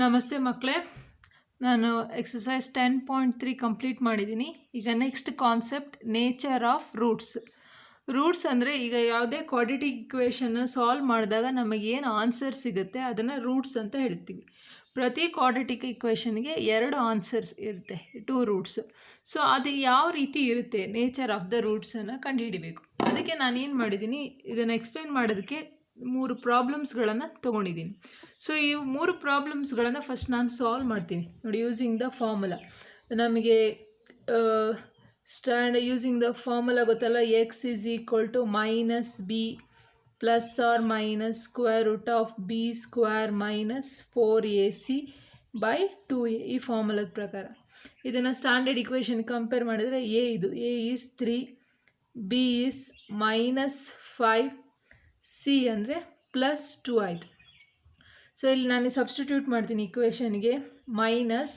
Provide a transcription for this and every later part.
ನಮಸ್ತೆ ಮಕ್ಕಳೇ, ನಾನು ಎಕ್ಸಸೈಸ್ 10.3 ಕಂಪ್ಲೀಟ್ ಮಾಡಿದ್ದೀನಿ. ಈಗ next concept nature of roots. Roots ಅಂದರೆ ಈಗ ಯಾವುದೇ ಕ್ವಾಡ್ರಾಟಿಕ್ ಇಕ್ವೇಷನ್ನ ಸಾಲ್ವ್ ಮಾಡಿದಾಗ ನಮಗೇನು ಆನ್ಸರ್ ಸಿಗುತ್ತೆ ಅದನ್ನು ರೂಟ್ಸ್ ಅಂತ ಹೇಳ್ತೀವಿ. ಪ್ರತಿ ಕ್ವಾಡ್ರಾಟಿಕ್ ಇಕ್ವೇಷನ್ಗೆ 2 ಆನ್ಸರ್ಸ್ ಇರುತ್ತೆ, 2 ರೂಟ್ಸ್. ಸೊ ಅದು ಯಾವ ರೀತಿ ಇರುತ್ತೆ, ನೇಚರ್ ಆಫ್ ದ ರೂಟ್ಸನ್ನು ಕಂಡುಹಿಡಿಬೇಕು. ಅದಕ್ಕೆ ನಾನೇನು ಮಾಡಿದ್ದೀನಿ, ಇದನ್ನು ಎಕ್ಸ್ಪ್ಲೇನ್ ಮಾಡೋದಕ್ಕೆ 3 ಪ್ರಾಬ್ಲಮ್ಸ್ಗಳನ್ನು ತೊಗೊಂಡಿದ್ದೀನಿ. ಸೊ ಈ 3 ಪ್ರಾಬ್ಲಮ್ಸ್ಗಳನ್ನು ಫಸ್ಟ್ ನಾನು ಸಾಲ್ವ್ ಮಾಡ್ತೀನಿ ನೋಡಿ, ಯೂಸಿಂಗ್ ದ ಫಾರ್ಮುಲಾ. ನಮಗೆ ಯೂಸಿಂಗ್ ದ ಫಾರ್ಮುಲಾ ಗೊತ್ತಲ್ಲ, x is equal to minus B plus or minus square root of b square minus 4ac by 2a. ಈ ಫಾರ್ಮುಲಾದ ಪ್ರಕಾರ ಇದನ್ನು ಸ್ಟ್ಯಾಂಡರ್ಡ್ ಇಕ್ವೇಷನ್ ಕಂಪೇರ್ ಮಾಡಿದರೆ ಇದು A is 3, B is minus 5, C ಅಂದರೆ plus 2 ಆಯಿತು. So ಇಲ್ಲಿ ನಾನು ಸಬ್ಸ್ಟಿಟ್ಯೂಟ್ ಮಾಡ್ತೀನಿ ಇಕ್ವೇಷನ್ಗೆ. ಮೈನಸ್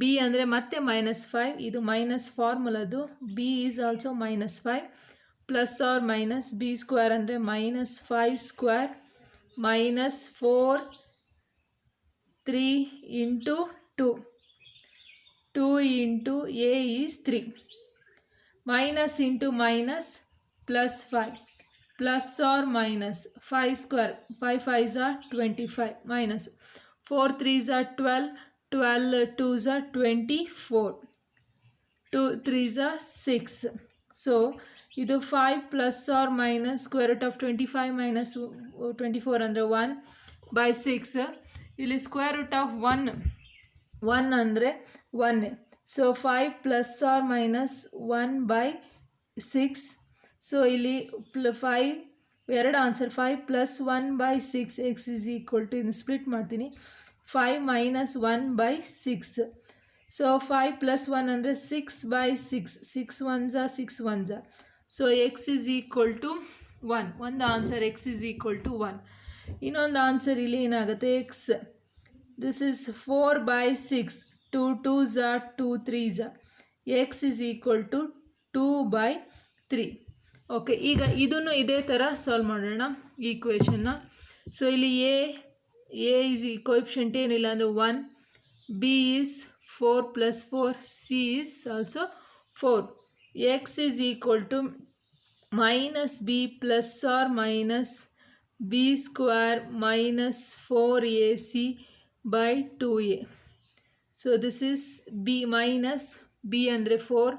ಬಿ ಅಂದರೆ ಮತ್ತೆ -5, ಇದು ಮೈನಸ್ ಫಾರ್ಮುಲಾದು. B is also -5 plus or minus B square ಅಂದರೆ -5 square minus 4 3 into 2 into A is 3 minus into minus plus 5 plus or minus 5 square, 5 5s are 25 minus 4 3s are 12, 12 2s are 24, 2 3s are 6. So ಇದು 5 plus or minus square root of 25 minus 24 ಅಂದರೆ 1 by 6. ಇಲ್ಲಿ square root of 1 ಅಂದರೆ 1. So 5 plus or minus 1 by 6. So ಇಲ್ಲಿ 5 2 answer, 5 plus 1 by 6 x is equal to, ಇದನ್ನು split ಮಾಡ್ತೀನಿ, 5 minus 1 by 6. So 5 plus 1 ಅಂದರೆ 6 by 6, 6 1s are 6 1s are. So X is equal to 1. ಒಂದು answer x is equal to 1. ಇನ್ನೊಂದು answer ಇಲ್ಲಿ ಏನಾಗುತ್ತೆ, x this is 4 by 6, 2 2s are 2 3s are. X is equal to 2 by 3. Okay, ಈಗ ಇದನ್ನು ಇದೇ ಥರ solve ಮಾಡೋಣ ಈ ಇಕ್ವೇಷನ್ನ. ಸೊ ಇಲ್ಲಿ ಎ ಈಸ್ ಕೋಎಫಿಷಿಯಂಟ್ ಏನಿಲ್ಲ ಅಂದರೆ 1, b is 4 plus 4, C is also 4. X is equal to minus B plus or minus B square minus 4ac by 2a. So this is b minus B ಅಂದರೆ 4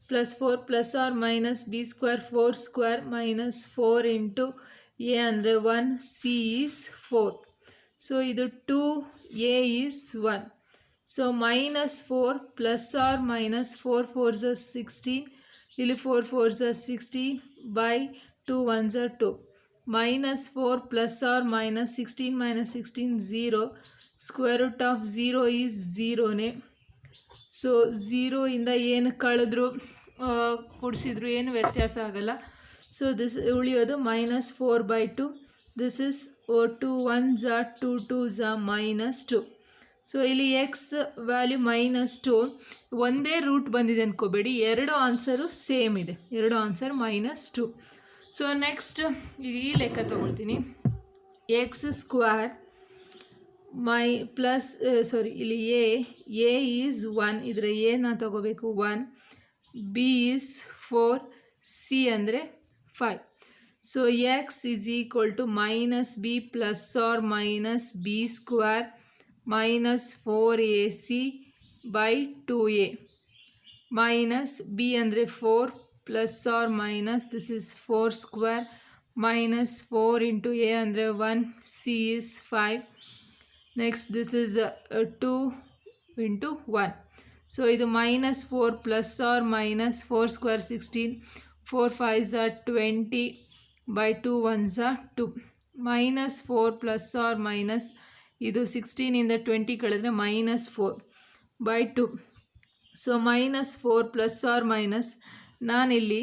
plus 4 plus or minus B square 4 square minus 4 into A ಅಂದರೆ 1, C is 4. So ಇದು 2a is 1. So minus 4 plus or minus 4 4s are 16, ಇಲ್ಲಿ 4 4s are 60 by 2 1s are 2. Minus 4 plus or minus 16 minus 16 0, square root of 0 is 0ನೇ. So 0 ಇಂದ ಏನು ಕಳೆದ್ರು ಕೂಡಿಸಿದ್ರು ಏನು ವ್ಯತ್ಯಾಸ ಆಗಲ್ಲ. ಸೊ ದಿಸ್ ಉಳಿಯೋದು minus 4 by 2. This is 2 1s are 2 2s are minus 2. So ಇಲ್ಲಿ ಎಕ್ಸ್ ವ್ಯಾಲ್ಯೂ -2, ಒಂದೇ ರೂಟ್ ಬಂದಿದೆ ಅಂದ್ಕೋಬೇಡಿ, 2 ಆನ್ಸರು ಸೇಮ್ ಇದೆ, 2 ಆನ್ಸರ್ -2. ಸೊ ನೆಕ್ಸ್ಟ್ ಈ ಲೆಕ್ಕ ತೊಗೊಳ್ತೀನಿ, ಎಕ್ಸ್ ಸ್ಕ್ವೇರ್ ಪ್ಲಸ್ ಇಲ್ಲಿ ಎ ಈಸ್ 1, ಇದರ ಎ ನಾನು ತೊಗೋಬೇಕು 1, ಬಿ ಈಸ್ 4, ಸಿ ಅಂದರೆ 5. So X is equal to minus B plus or minus B square minus 4ac by 2a minus B ಅಂದರೆ 4 plus or minus this is 4 square minus 4 into A ಅಂದರೆ 1, C is 5. Next this is 2 into 1. So ಇದು minus 4 plus or minus 4 square 16, 4 5s are 20 by 2 1s are 2. Minus 4 plus or minus ಇದು 16ಇಂದ 20 ಕಳೆದ್ರೆ minus 4 by 2. So minus 4 plus or minus, ನಾನಿಲ್ಲಿ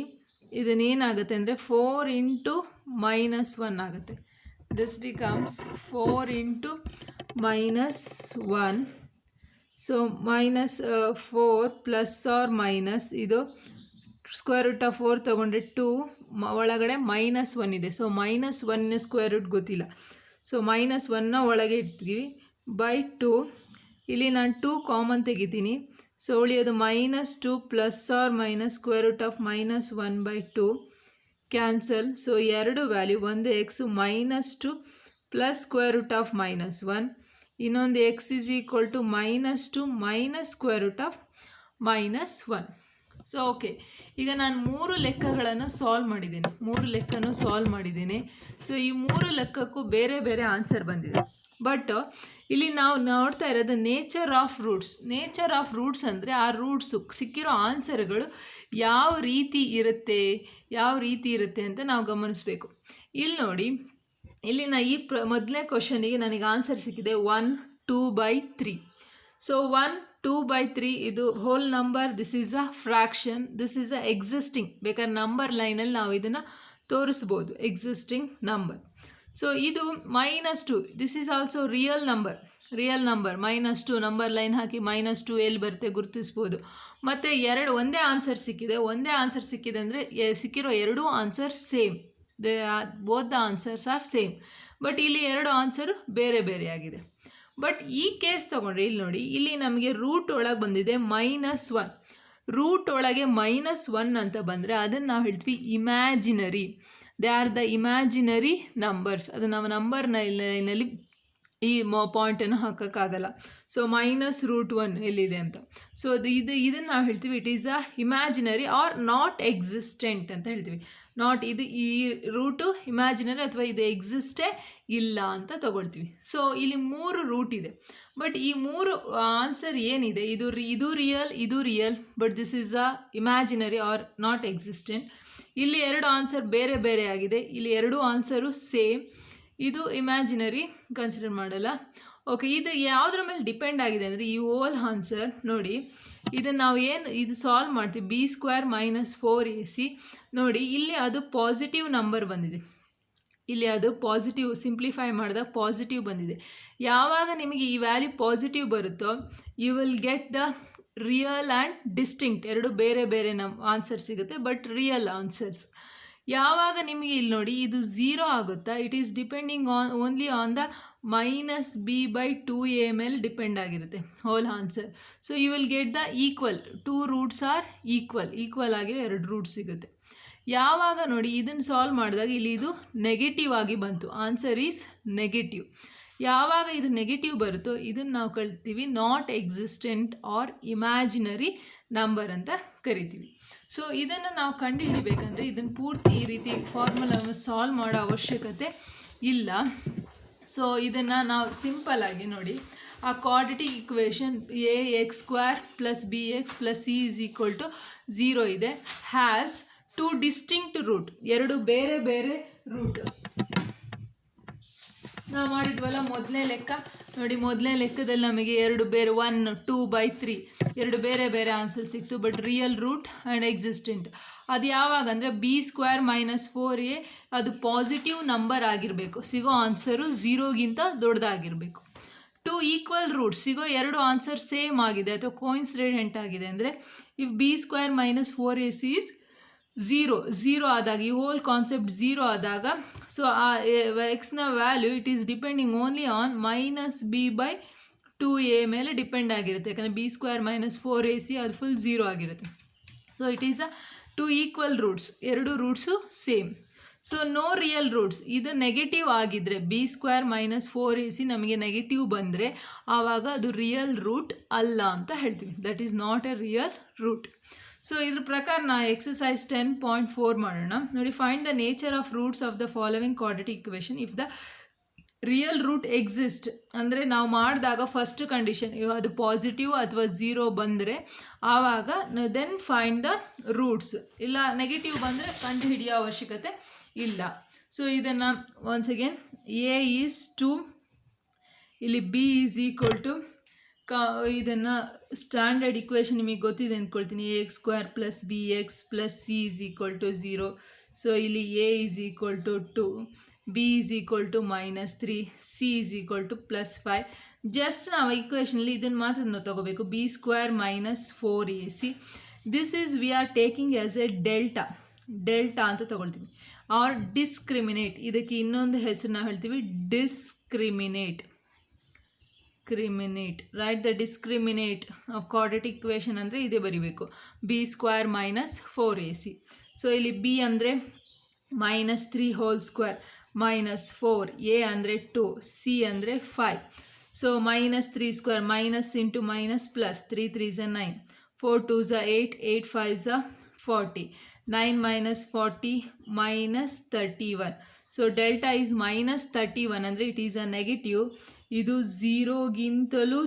ಇದನ್ನೇನಾಗುತ್ತೆ ಅಂದರೆ 4 into minus 1 ಆಗುತ್ತೆ. This becomes 4 into minus 1. So minus 4 plus or minus ಇದು square root of 4 ತೊಗೊಂಡ್ರೆ 2 ಒಳಗಡೆ -1 ಇದೆ. ಸೊ -1 ಸ್ಕ್ವೇರ್ ರೂಟ್ ಗೊತ್ತಿಲ್ಲ, ಸೊ -1ನ ಒಳಗೆ ಇಡ್ತೀವಿ, ಬೈ 2. ಇಲ್ಲಿ ನಾನು 2 ಕಾಮನ್ ತೆಗಿತೀನಿ. ಸೊ ಉಳಿಯೋದು -2 plus or minus square root of -1/2 cancel. So ಎರಡು ವ್ಯಾಲ್ಯೂ, ಒಂದು X -2 plus square root of -1, ಇನ್ನೊಂದು X is equal to -2 minus square root of -1. So okay, ಈಗ ನಾನು 3 ಲೆಕ್ಕಗಳನ್ನು ಸಾಲ್ವ್ ಮಾಡಿದ್ದೀನಿ. ಸೊ ಈ 3 ಲೆಕ್ಕಕ್ಕೂ ಬೇರೆ ಬೇರೆ ಆನ್ಸರ್ ಬಂದಿದೆ. ಬಟ್ ಇಲ್ಲಿ ನಾವು ನೋಡ್ತಾ ಇರೋದು ನೇಚರ್ ಆಫ್ ರೂಟ್ಸ್ ಅಂದರೆ ಆ ರೂಟ್ಸು ಸಿಕ್ಕಿರೋ ಆನ್ಸರ್ಗಳು ಯಾವ ರೀತಿ ಇರುತ್ತೆ ಅಂತ ನಾವು ಗಮನಿಸಬೇಕು. ಇಲ್ಲಿ ನೋಡಿ, ಇಲ್ಲಿ ಈ ಮೊದಲನೇ ಕ್ವಶನಿಗೆ ನನಗೆ ಆನ್ಸರ್ ಸಿಕ್ಕಿದೆ 1 2/3. ಸೊ 1 2/3 ಇದು whole number, this is a fraction, this is a existing. ಬೇಕಾದ್ರೆ ನಂಬರ್ ಲೈನಲ್ಲಿ ನಾವು ಇದನ್ನು ತೋರಿಸ್ಬೋದು, ಎಕ್ಸಿಸ್ಟಿಂಗ್ ನಂಬರ್. ಸೊ ಇದು -2, this is also real number. -2 number line ಹಾಕಿ -2 ಎಲ್ಲಿ ಬರುತ್ತೆ ಗುರುತಿಸ್ಬೋದು. ಮತ್ತು ಒಂದೇ ಆನ್ಸರ್ ಸಿಕ್ಕಿದೆ ಅಂದರೆ ಸಿಕ್ಕಿರೋ ಎರಡೂ answer same, both the answers are same. But ಇಲ್ಲಿ ಎರಡು ಆನ್ಸರು ಬೇರೆ ಬೇರೆ ಆಗಿದೆ. ಬಟ್ ಈ ಕೇಸ್ ತೊಗೊಂಡ್ರೆ ಇಲ್ಲಿ ನೋಡಿ, ಇಲ್ಲಿ ನಮಗೆ ರೂಟ್ ಒಳಗೆ ಬಂದಿದೆ -1. ರೂಟ್ ಒಳಗೆ -1 ಅಂತ ಬಂದರೆ ಅದನ್ನು ನಾವು ಹೇಳ್ತೀವಿ imaginary. They are the imaginary numbers. ಅದು ನಾವು ನಂಬರ್ ಲೈನಲ್ಲಿ ಈ ಪಾಯಿಂಟನ್ನು ಹಾಕೋಕ್ಕಾಗಲ್ಲ. ಸೊ -√1 ಎಲ್ಲಿದೆ ಅಂತ. ಸೊ ಇದನ್ನು ನಾವು ಹೇಳ್ತೀವಿ it is a imaginary or not existent ಅಂತ ಹೇಳ್ತೀವಿ. ಈ ರೂಟು ಇಮ್ಯಾಜಿನರಿ ಅಥವಾ ಇದು ಎಕ್ಸಿಸ್ಟೇ ಇಲ್ಲ ಅಂತ ತಗೊಳ್ತೀವಿ. ಸೊ ಇಲ್ಲಿ 3 ರೂಟ್ ಇದೆ. ಬಟ್ ಈ 3 ಆನ್ಸರ್ ಏನಿದೆ, ಇದು real but this is a imaginary or not existent. ಇಲ್ಲಿ 2 ಆನ್ಸರ್ ಬೇರೆ ಬೇರೆ ಆಗಿದೆ, ಇಲ್ಲಿ 2 ಆನ್ಸರು ಸೇಮ್. ಇದು ಇಮ್ಯಾಜಿನರಿ ಕನ್ಸಿಡರ್ ಮಾಡಲ್ಲ. ಓಕೆ, ಇದು ಯಾವುದ್ರ ಮೇಲೆ ಡಿಪೆಂಡ್ ಆಗಿದೆ ಅಂದರೆ ಈ ಹೋಲ್ ಆನ್ಸರ್ ನೋಡಿ, ಇದನ್ನು ನಾವು ಇದು ಸಾಲ್ವ್ ಮಾಡ್ತೀವಿ. b² - 4ac ನೋಡಿ, ಇಲ್ಲಿ ಅದು ಪಾಸಿಟಿವ್ ನಂಬರ್ ಬಂದಿದೆ. ಇಲ್ಲಿ ಅದು ಪಾಸಿಟಿವ್, ಸಿಂಪ್ಲಿಫೈ ಮಾಡಿದಾಗ ಪಾಸಿಟಿವ್ ಬಂದಿದೆ. ಯಾವಾಗ ನಿಮಗೆ ಈ ವ್ಯಾಲ್ಯೂ ಪಾಸಿಟಿವ್ ಬರುತ್ತೋ you will get the real and distinct, ಎರಡು ಬೇರೆ ಬೇರೆ ಆನ್ಸರ್ ಸಿಗುತ್ತೆ, ಬಟ್ ರಿಯಲ್ ಆನ್ಸರ್ಸ್. ಯಾವಾಗ ನಿಮಗೆ ಇಲ್ಲಿ ನೋಡಿ ಇದು 0 ಆಗುತ್ತಾ, it is depending only on the -b/2a ಮೇಲೆ ಡಿಪೆಂಡ್ ಆಗಿರುತ್ತೆ whole answer. So you will get the equal, 2 roots are equal ಆಗಿರೋ 2 ರೂಟ್ಸ್ ಸಿಗುತ್ತೆ. ಯಾವಾಗ ನೋಡಿ ಇದನ್ನು ಸಾಲ್ವ್ ಮಾಡಿದಾಗ ಇಲ್ಲಿ ಇದು ನೆಗೆಟಿವ್ ಆಗಿ ಬಂತು, ಆನ್ಸರ್ ಈಸ್ ನೆಗೆಟಿವ್. ಯಾವಾಗ ಇದು ನೆಗೆಟಿವ್ ಬರುತ್ತೋ ಇದನ್ನು ನಾವು ಕರಿತೀವಿ not existent or imaginary number ಅಂತ ಕರಿತೀವಿ. ಸೊ ಇದನ್ನು ನಾವು ಕಂಡುಹಿಡಿಬೇಕಂದ್ರೆ ಇದನ್ನು ಪೂರ್ತಿ ಈ ರೀತಿ ಫಾರ್ಮುಲಾವನ್ನು ಸಾಲ್ವ್ ಮಾಡೋ ಅವಶ್ಯಕತೆ ಇಲ್ಲ. ಸೊ ಇದನ್ನು ನಾವು ಸಿಂಪಲ್ಲಾಗಿ ನೋಡಿ, ಆ quadratic equation ax² + bx + c = 0 ಇದೆ, ಹ್ಯಾಸ್ 2 ಡಿಸ್ಟಿಂಕ್ಟ್ ರೂಟ್, 2 ಬೇರೆ ಬೇರೆ ರೂಟ್. ನಾವು ಮಾಡಿದ್ವಲ್ಲ ಮೊದಲನೇ ಲೆಕ್ಕ ನೋಡಿ, ಮೊದಲನೇ ಲೆಕ್ಕದಲ್ಲಿ ನಮಗೆ 2 ಬೇರೆ 1 2/3 2 ಬೇರೆ ಬೇರೆ ಆನ್ಸರ್ ಸಿಕ್ತು, but real root and existent. ಅದು ಯಾವಾಗ ಅಂದರೆ b² - 4a ಅದು ಪಾಸಿಟಿವ್ ನಂಬರ್ ಆಗಿರಬೇಕು, ಸಿಗೋ ಆನ್ಸರು 0ಗಿಂತ ದೊಡ್ಡದಾಗಿರಬೇಕು. 2 ಈಕ್ವಲ್ ರೂಟ್ಸ್, ಸಿಗೋ 2 ಆನ್ಸರ್ ಸೇಮ್ ಆಗಿದೆ ಅಥವಾ ಕೋಇನ್ಸಿಡೆಂಟ್ ಆಗಿದೆ ಅಂದರೆ ಇಫ್ b² - 4ac ಈಸ್ 0 ಆದಾಗ, ಈ ಹೋಲ್ ಕಾನ್ಸೆಪ್ಟ್ 0 ಆದಾಗ, ಸೊ ಆ ಎಕ್ಸ್ನ value it is depending only on -b/2a ಮೇಲೆ ಡಿಪೆಂಡ್ ಆಗಿರುತ್ತೆ. ಯಾಕಂದರೆ b² - 4ac ಅದು ಫುಲ್ 0 ಆಗಿರುತ್ತೆ. So it is a 2 equal roots, 2 roots same. So no real roots, ಇದು ನೆಗೆಟಿವ್ ಆಗಿದ್ದರೆ b² - 4ac ನಮಗೆ ನೆಗೆಟಿವ್ ಬಂದರೆ ಆವಾಗ ಅದು ರಿಯಲ್ ರೂಟ್ ಅಲ್ಲ ಅಂತ ಹೇಳ್ತೀವಿ, that is not a real root. So ಇದ್ರ ಪ್ರಕಾರ ನಾವು ಎಕ್ಸಸೈಸ್ 10.4 ಮಾಡೋಣ ನೋಡಿ. Find the nature of roots of the following quadratic equation if the real root exist. ಅಂದರೆ ನಾವು ಮಾಡಿದಾಗ ಫಸ್ಟ್ ಕಂಡೀಷನ್ ಅದು ಪಾಸಿಟಿವ್ ಅಥವಾ 0 ಬಂದರೆ ಆವಾಗ ದೆನ್ ಫೈಂಡ್ ದ ರೂಟ್ಸ್. ಇಲ್ಲ ನೆಗೆಟಿವ್ ಬಂದರೆ ಕಂಡುಹಿಡಿಯೋ ಅವಶ್ಯಕತೆ ಇಲ್ಲ. ಸೊ ಇದನ್ನು ಒನ್ಸ್ ಅಗೇನ್ a ಈಸ್ 2, ಇಲ್ಲಿ b ಈಸ್ ಈಕ್ವಲ್ ಟು ಇದನ್ನು ಸ್ಟ್ಯಾಂಡರ್ಡ್ ಇಕ್ವೇಷನ್ ನಿಮಗೆ ಗೊತ್ತಿದೆ ಅಂದ್ಕೊಳ್ತೀನಿ, ax² + bx + c = 0. ಸೊ ಇಲ್ಲಿ a is equal to 2, b is equal to -3, c is equal to +5. Just ನಾವು ಇಕ್ವೇಷನಲ್ಲಿ ಇದನ್ನು ಮಾತ್ರ ನಾವು ತಗೋಬೇಕು, b² - 4ac. This is we are taking as a delta ಅಂತ ತಗೊಳ್ತೀವಿ, ಆರ್ ಡಿಸ್ಕ್ರಿಮಿನೇಟ್. ಇದಕ್ಕೆ ಇನ್ನೊಂದು ಹೆಸರು ನಾವು ಹೇಳ್ತೀವಿ discriminate. Right the discriminate of quadratic equation ಅಂದರೆ ಇದೇ ಬರಿಬೇಕು, b square minus 4ac. So ಇಲ್ಲಿ ಬಿ ಅಂದರೆ -3 ಹೋಲ್ ಸ್ಕ್ವೇರ್ -4, ಎ ಅಂದರೆ 2, ಸಿ ಅಂದರೆ 5. So -3 square minus into minus plus, 3 3s are 9, 4 2s are 8, 8 5s are 40, 9 minus 40 minus 31. So delta is -31 ಅಂದರೆ it is a negative. ಇದು ಝೀರೋಗಿಂತಲೂ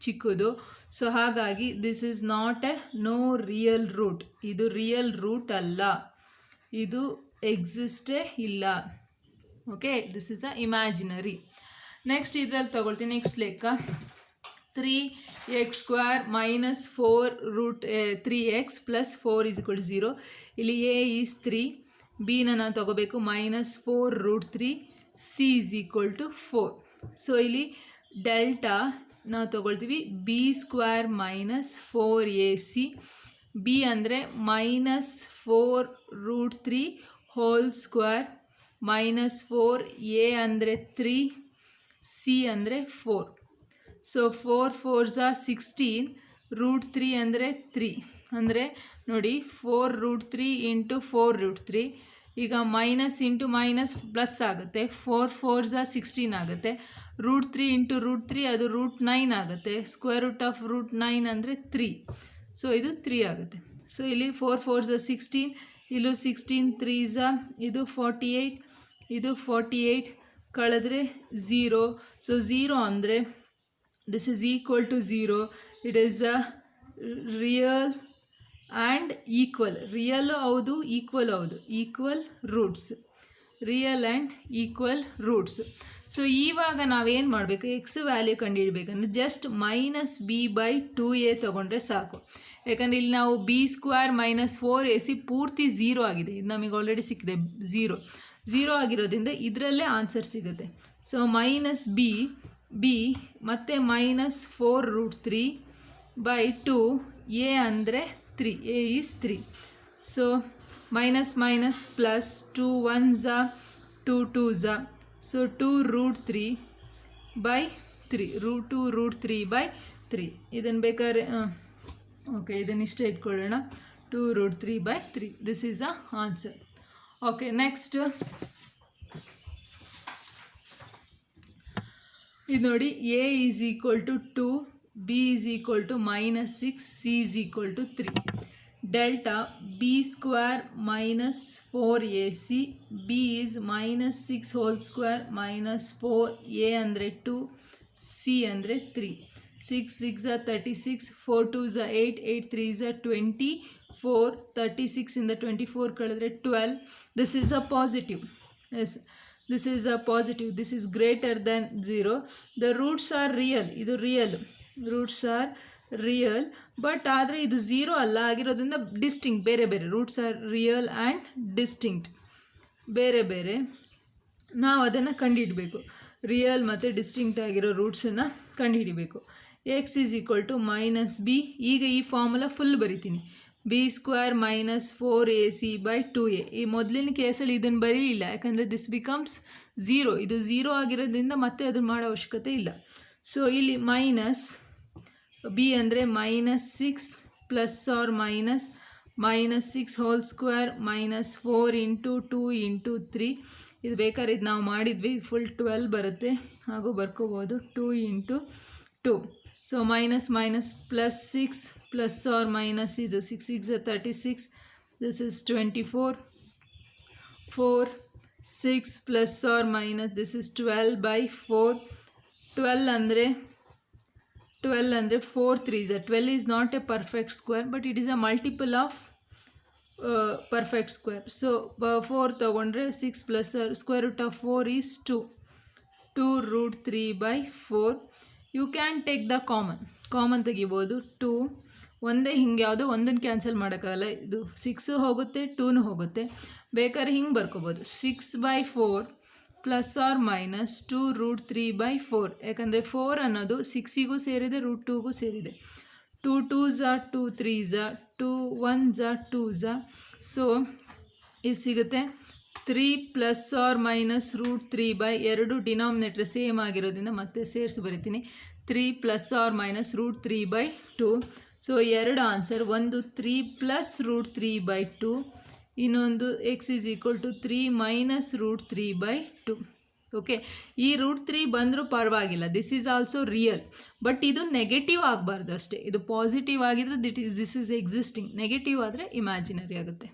ಚಿಕ್ಕದು. So ಹಾಗಾಗಿ this is not a no real root. ಇದು real root ಅಲ್ಲ, ಇದು ಎಕ್ಸಿಸ್ಟೇ ಇಲ್ಲ. Okay, this is a imaginary. Next ಇದರಲ್ಲಿ ತಗೊಳ್ತೀನಿ. ನೆಕ್ಸ್ಟ್ ಲೆಕ್ಕ 3x² minus 4 root 3x plus 4 is equal to 0. ಇಲ್ಲಿ a is 3, b ನಾನು ತಗೋಬೇಕು -4 root 3, c is equal to 4. So ಇಲ್ಲಿ ಡೆಲ್ಟಾ ನಾವು ತಗೊಳ್ತೀವಿ b² minus 4ac. b ಅಂದರೆ -4 root 3 ಹೋಲ್ ಸ್ಕ್ವೇರ್ -4, a ಅಂದರೆ 3, c ಅಂದರೆ 4. ಸೊ 4 4s are 16, ರೂಟ್ 3 ಅಂದರೆ 3 ಅಂದರೆ ನೋಡಿ 4 root 3 ಇಂಟು 4 root 3. ಈಗ ಮೈನಸ್ ಇಂಟು ಮೈನಸ್ ಪ್ಲಸ್ ಆಗುತ್ತೆ, 4 4s are 16 ಆಗುತ್ತೆ. ರೂಟ್ 3 ಇಂಟು ರೂಟ್ 3 ಅದು ರೂಟ್ 9 ಆಗುತ್ತೆ. ಸ್ಕ್ವೇರ್ ರೂಟ್ ಆಫ್ ರೂಟ್ 9 ಅಂದರೆ 3. ಸೊ ಇದು 3 ಆಗುತ್ತೆ. ಸೊ ಇಲ್ಲಿ 4 4s are 16, ಇಲ್ಲೂ 16 3s are ಇದು 48, ಇದು 48 ಕಳೆದ್ರೆ 0. ಸೊ 0 ಅಂದರೆ this is equal to 0. It is a real and equal. Real ಹೌದು, equal ಹೌದು, equal roots. Real and equal roots. So ಇವಾಗ ನಾವೇನು ಮಾಡಬೇಕು, ಎಕ್ಸ್ ವ್ಯಾಲ್ಯೂ ಕಂಡುಹಿಡಬೇಕಂದ್ರೆ ಜಸ್ಟ್ -b/2a ತೊಗೊಂಡ್ರೆ ಸಾಕು. ಯಾಕಂದರೆ ಇಲ್ಲಿ ನಾವು b² - 4ac ಪೂರ್ತಿ 0 ಆಗಿದೆ. ಇದು ನಮಗೆ ಆಲ್ರೆಡಿ ಸಿಕ್ಕಿದೆ 0 ಆಗಿರೋದ್ರಿಂದ ಇದರಲ್ಲೇ ಆನ್ಸರ್ ಸಿಗುತ್ತೆ. ಸೊ b ಮತ್ತು -4 root 3/2, a ಅಂದರೆ 3, a is 3. So minus plus 2 1s are 2 2s are. So 2 root 3/3,2 root 3/3. ಇದನ್ನು ಬೇಕಾದ್ರೆ ಓಕೆ ಇದನ್ನು ಇಷ್ಟೇ ಇಟ್ಕೊಳ್ಳೋಣ, 2 root 3/3. This is a answer. Okay, next ಇದು ನೋಡಿ, a is equal to 2, b is equal to -6, c is equal to 3. Delta b² minus 4ac, b is -6 whole square minus 4, a ಅಂದರೆ 2, c ಅಂದರೆ 3. 6 6s are 36, 4 2s are 8, 8 3s are 24, 36 ಇಂದ 24 ಕಳೆದ್ರೆ 12. This is a positive. Yes, this is a positive. This is greater than 0. The roots are real. ಇದು real, roots are real. But ಆದರೆ ಇದು 0 ಅಲ್ಲ ಆಗಿರೋದ್ರಿಂದ distinct, ಬೇರೆ ಬೇರೆ. Roots are real and distinct, ಬೇರೆ ಬೇರೆ. ನಾವು ಅದನ್ನು ಕಂಡುಹಿಡಬೇಕು, ರಿಯಲ್ ಮತ್ತು ಡಿಸ್ಟಿಂಕ್ಟ್ ಆಗಿರೋ ರೂಟ್ಸನ್ನು ಕಂಡುಹಿಡಬೇಕು. X is equal to -b. ಈಗ ಈ ಫಾರ್ಮುಲಾ ಫುಲ್ ಬರಿತೀನಿ, b² - 4ac/2a. ಈ ಮೊದಲಿನ ಕೇಸಲ್ಲಿ ಇದನ್ನು ಬರೀಲಿಲ್ಲ, ಯಾಕಂದರೆ ದಿಸ್ ಬಿಕಮ್ಸ್ 0. ಇದು 0 ಆಗಿರೋದ್ರಿಂದ ಮತ್ತೆ ಅದನ್ನು ಮಾಡೋ ಅವಶ್ಯಕತೆ ಇಲ್ಲ. ಸೊ ಇಲ್ಲಿ b ಅಂದರೆ -6 plus or -6 whole square -4 into 2 into 3. ಇದು ಬೇಕಾದ್ರೆ ಇದು ನಾವು ಮಾಡಿದ್ವಿ, ಫುಲ್ 12 ಬರುತ್ತೆ, ಹಾಗೂ ಬರ್ಕೋಬೋದು 2 into 2. So -+6 plus or minus ಇದು 6 6s are 36, this is 24, 4 6 plus or minus this is 12/4. 12 ಅಂದರೆ 4 3s are 12 is not a perfect square, but it is a multiple of perfect square. So 4 ತಗೊಂಡ್ರೆ 6 plus square root of 4 is 2 root 3/4. You can take the common ತೆಗಿಬೋದು. 2 ಒಂದೇ ಹಿಂಗೆ ಯಾವುದೋ ಒಂದನ್ನು cancel ಮಾಡೋಕ್ಕಾಗಲ್ಲ, ಇದು 6 ಹೋಗುತ್ತೆ 2 ಹೋಗುತ್ತೆ. ಬೇಕಾದ್ರೆ ಹಿಂಗೆ ಬರ್ಕೋಬೋದು, 6/4 ಪ್ಲಸ್ ಆರ್ ಮೈನಸ್ 2 root 3/4. ಯಾಕಂದರೆ 4 ಅನ್ನೋದು 6ಗೂ ಸೇರಿದೆ, ರೂಟ್ 2ಗೂ ಸೇರಿದೆ. 2 2s are 2 3s are 2 1s are 2s are. So ಇದು ಸಿಗುತ್ತೆ 3 plus or minus root 3 by ಎರಡು ಡಿನಾಮಿನೇಟರ್ ಸೇಮ್ ಆಗಿರೋದ್ರಿಂದ ಮತ್ತೆ ಸೇರಿಸಿ ಬರಿತೀನಿ 3 plus or minus root 3 by 2. So ಎರಡು ಆನ್ಸರ್, ಒಂದು 3 ಪ್ಲಸ್ ರೂಟ್ 3 ಬೈ 2, ಇನ್ನೊಂದು x is equal to 3 minus root 3 by 2. Okay, ಈ ರೂಟ್ 3 ಬಂದರೂ ಪರವಾಗಿಲ್ಲ, this is also real, but ಇದು ನೆಗೆಟಿವ್ ಆಗಬಾರ್ದು ಅಷ್ಟೇ. ಇದು ಪಾಸಿಟಿವ್ ಆಗಿದ್ರೆ ದಿಸ್ ಈಸ್ ಎಕ್ಸಿಸ್ಟಿಂಗ್, ನೆಗೆಟಿವ್ ಆದರೆ ಇಮ್ಯಾಜಿನರಿ ಆಗುತ್ತೆ.